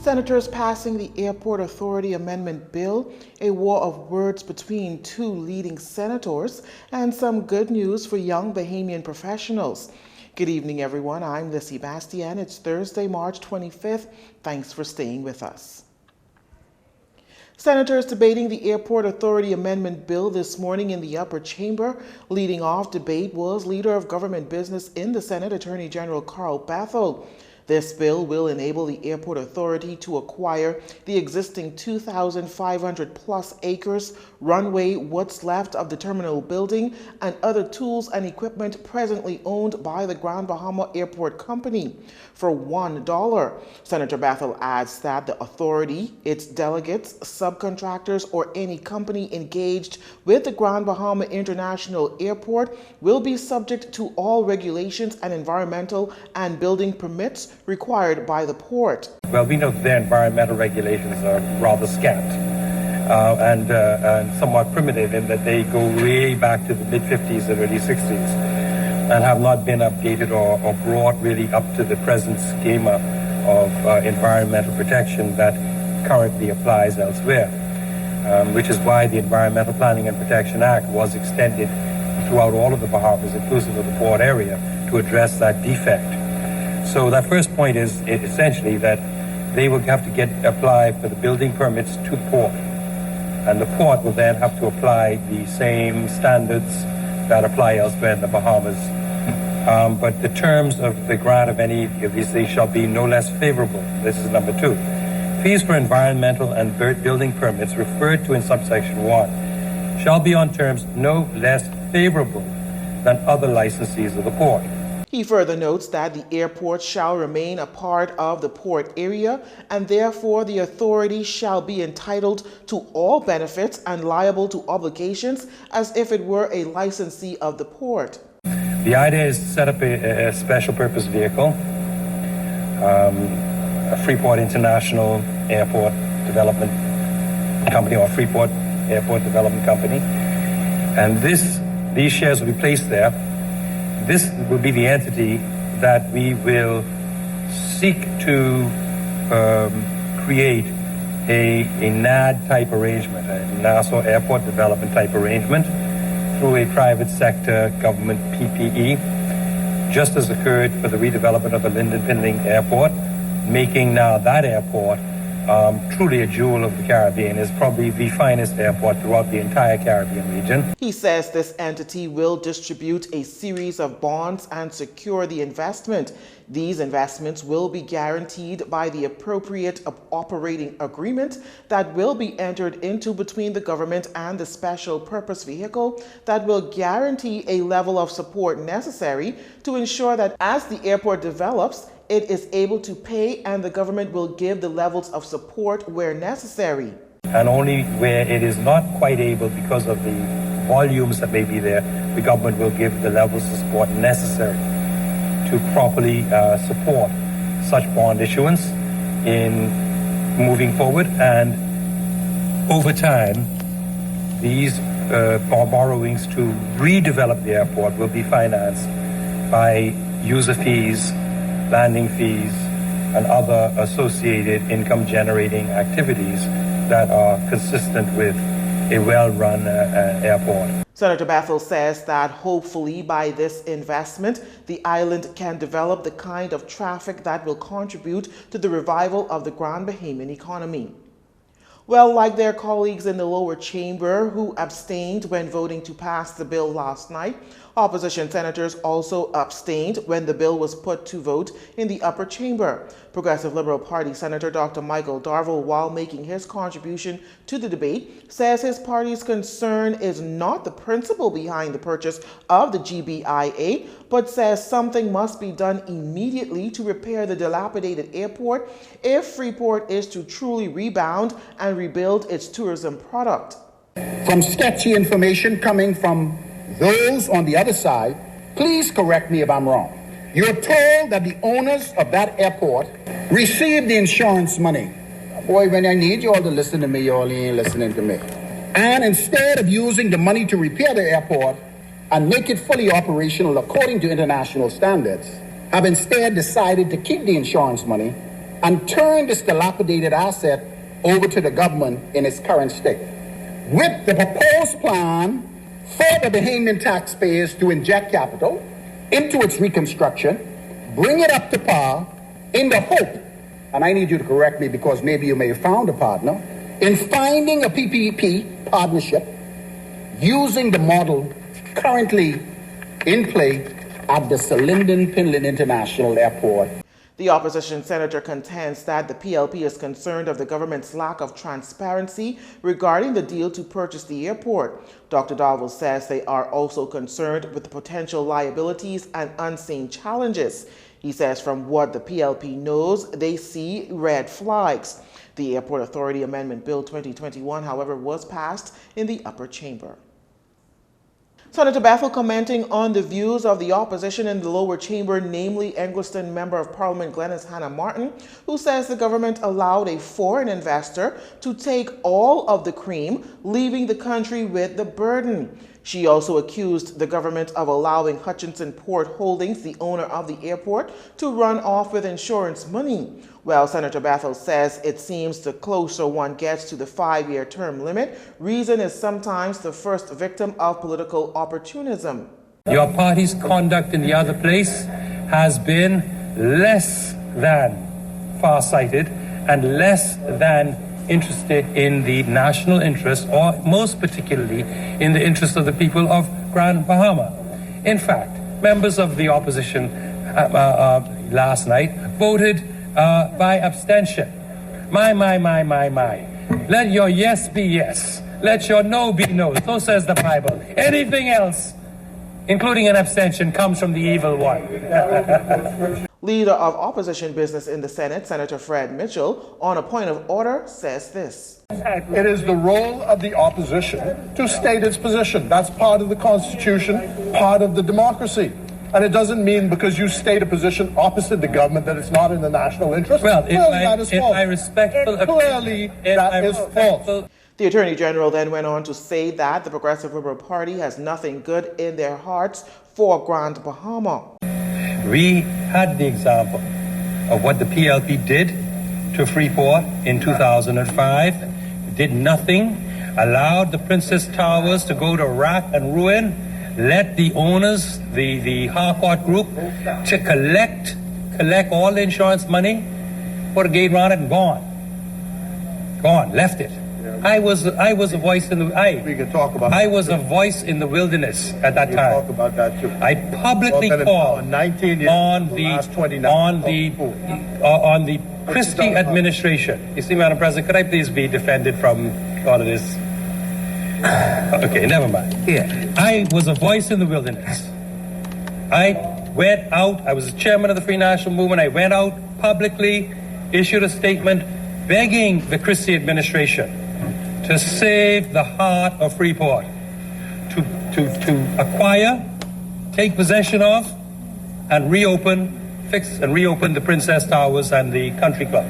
Senators passing the Airport Authority Amendment Bill, a war of words between two leading senators, and some good news for young Bahamian professionals. Good evening, everyone. I'm Jcn. It's Thursday, March 25th. Thanks for staying with us. Senators debating the Airport Authority Amendment Bill this morning in the upper chamber. Leading off debate was Leader of Government Business in the Senate, Attorney General Carl Bethel. This bill will enable the Airport Authority to acquire the existing 2,500 plus acres, runway, what's left of the terminal building, and other tools and equipment presently owned by the Grand Bahama Airport Company for $1. Senator Bethel adds that the authority, its delegates, subcontractors, or any company engaged with the Grand Bahama International Airport will be subject to all regulations and environmental and building permits required by the port. Well, we know their environmental regulations are rather scant and somewhat primitive in that they go way back to the mid-50s and early 60s and have not been updated or brought really up to the present schema of environmental protection that currently applies elsewhere, which is why the Environmental Planning and Protection Act was extended throughout all of the Bahamas, inclusive of the port area, to address that defect. So that first point is essentially that they will have to apply for the building permits to the port. And the port will then have to apply the same standards that apply elsewhere in the Bahamas. But the terms of the grant of any of these things shall be no less favorable. This is number 2. Fees for environmental and building permits referred to in subsection 1 shall be on terms no less favorable than other licensees of the port. He further notes that the airport shall remain a part of the port area, and therefore the authority shall be entitled to all benefits and liable to obligations as if it were a licensee of the port. The idea is to set up a special purpose vehicle, a Freeport International Airport Development Company or Freeport Airport Development Company, and these shares will be placed there. This will be the entity that we will seek to create a NAD type arrangement, a Nassau Airport Development type arrangement through a private sector government PPE, just as occurred for the redevelopment of the Lynden Pinling Airport, making now that airport truly a jewel of the Caribbean. Is probably the finest airport throughout the entire Caribbean region. He says this entity will distribute a series of bonds and secure the investment. These investments will be guaranteed by the appropriate operating agreement that will be entered into between the government and the special purpose vehicle that will guarantee a level of support necessary to ensure that as the airport develops, it is able to pay, and the government will give the levels of support where necessary. And only where it is not quite able because of the volumes that may be there, the government will give the levels of support necessary to properly support such bond issuance in moving forward. And over time, these borrowings to redevelop the airport will be financed by user fees, landing fees, and other associated income-generating activities that are consistent with a well-run airport. Senator Bethel says that hopefully by this investment, the island can develop the kind of traffic that will contribute to the revival of the Grand Bahamian economy. Well, like their colleagues in the lower chamber who abstained when voting to pass the bill last night, opposition senators also abstained when the bill was put to vote in the upper chamber. Progressive Liberal Party Senator Dr. Michael Darville, while making his contribution to the debate, says his party's concern is not the principle behind the purchase of the GBIA, but says something must be done immediately to repair the dilapidated airport if Freeport is to truly rebound and rebuild its tourism product. From sketchy information coming from those on the other side, please correct me if I'm wrong. You're told that the owners of that airport received the insurance money. Boy, when I need you all to listen to me, you all ain't listening to me. And instead of using the money to repair the airport and make it fully operational according to international standards, have instead decided to keep the insurance money and turn this dilapidated asset over to the government in its current state. With the proposed plan for the Bahamian taxpayers to inject capital into its reconstruction, bring it up to par in the hope, and I need you to correct me because maybe you may have found a partner, in finding a PPP partnership using the model currently in play at the Linden Pinland International Airport. The opposition senator contends that the PLP is concerned of the government's lack of transparency regarding the deal to purchase the airport. Dr. Darville says they are also concerned with the potential liabilities and unseen challenges. He says from what the PLP knows, they see red flags. The Airport Authority Amendment Bill 2021, however, was passed in the upper chamber. Senator Bethel commenting on the views of the opposition in the lower chamber, namely Engliston Member of Parliament Glenys Hannah Martin, who says the government allowed a foreign investor to take all of the cream, leaving the country with the burden. She also accused the government of allowing Hutchinson Port Holdings, the owner of the airport, to run off with insurance money. Well, Senator Bethel says it seems the closer one gets to the 5-year term limit, reason is sometimes the first victim of political opportunism. Your party's conduct in the other place has been less than far-sighted and less than interested in the national interest, or most particularly in the interest of the people of Grand Bahama. In fact, members of the opposition last night voted by abstention. My. Let your yes be yes. Let your no be no. So says the Bible. Anything else, including an abstention, comes from the evil one. Leader of opposition business in the Senate, Senator Fred Mitchell, on a point of order, says this. It is the role of the opposition to state its position. That's part of the Constitution, part of the democracy. And it doesn't mean because you state a position opposite the government that it's not in the national interest. Well, that is false. Clearly, that is false. The Attorney General then went on to say that the Progressive Liberal Party has nothing good in their hearts for Grand Bahama. We had the example of what the PLP did to Freeport in 2005, did nothing, allowed the Princess Towers to go to rack and ruin, let the owners, the Harcourt Group, to collect all the insurance money, put a gate around it and gone, left it. I was a voice in the we can talk about I was a voice in the wilderness at that time. Talk about that too. I publicly called 19 years on the Christie administration. You see, Madam President, could I please be defended from all of this? Okay, never mind. Here, I was a voice in the wilderness. I went out. I was the chairman of the Free National Movement. I went out publicly, issued a statement begging the Christie administration to save the heart of Freeport, to acquire, take possession of, and fix and reopen the Princess Towers and the Country Club.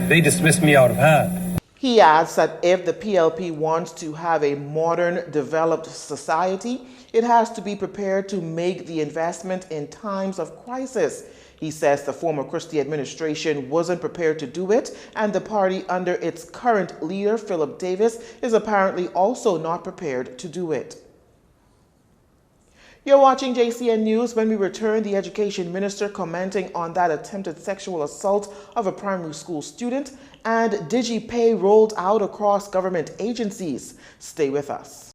They dismissed me out of hand. He adds that if the PLP wants to have a modern, developed society, it has to be prepared to make the investment in times of crisis. He says the former Christie administration wasn't prepared to do it, and the party under its current leader, Philip Davis, is apparently also not prepared to do it. You're watching JCN News. When we return, the Education Minister commenting on that attempted sexual assault of a primary school student, and DigiPay rolled out across government agencies. Stay with us.